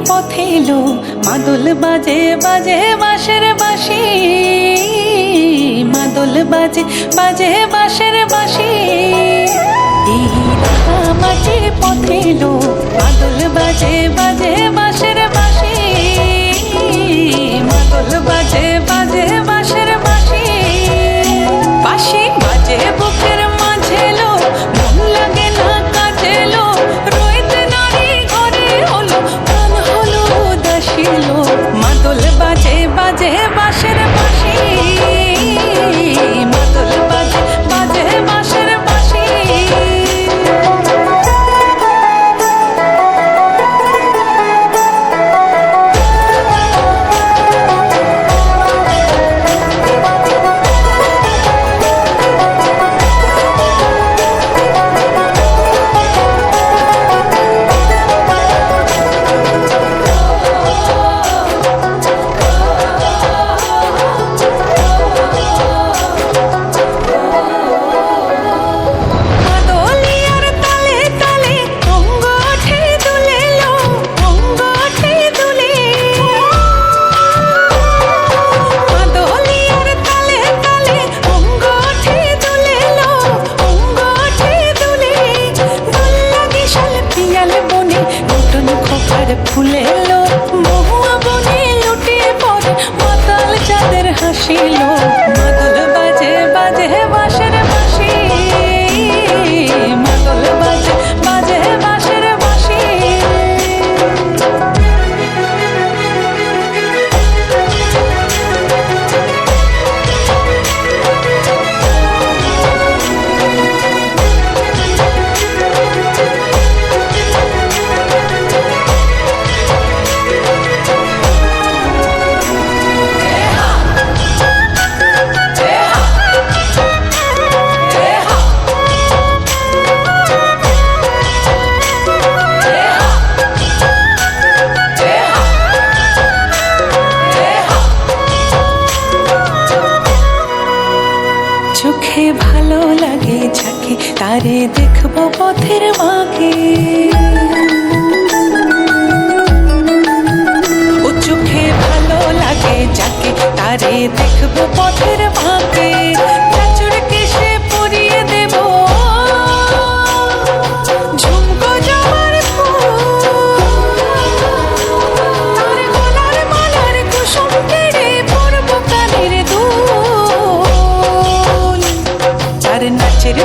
পথে এলো, মাদল বাজে বাজে বাঁশের বাঁশি, মাদল বাজে বাজে বাঁশের বাঁশি। এই মাটির পথে এলো, মাদল বাজে বাজে বাঁশের বাঁশি, মাদল বাজে বাজে বাঁশের বাঁশি। বাঁশি বাজে বুকের মাঝে এলো, মন লাগে না কাজে এলো, রইতে নারী ঘরে হলো, প্রাণ হলো উদাসী এলো। মাদল বাজে বাজে বাঁশের বাঁশি, মাদল বাজে বাজে বাঁশের বাঁশি। ফুলে এলো মহুয়া বনে, লুটিয়ে পড়ে মাতাল চাঁদের হাসিল। মাদল বাজে বাজে বাঁশের বাঁশি, মাদল বাজে বাজে বাঁশের বাঁশি। চোখে ভালো লাগে যাকে, তারে দেখবো পথের বাঁকে। ও চোখে ভালো লাগে যাকে, তারে দেখবো পথের বাঁকে। চাচুরকে সে পরিয়ে দেব ঝুমকো জবার ফুল, তার গলার মালার কুসুম কেড়ে পরবো কানের দুল। তার নাচের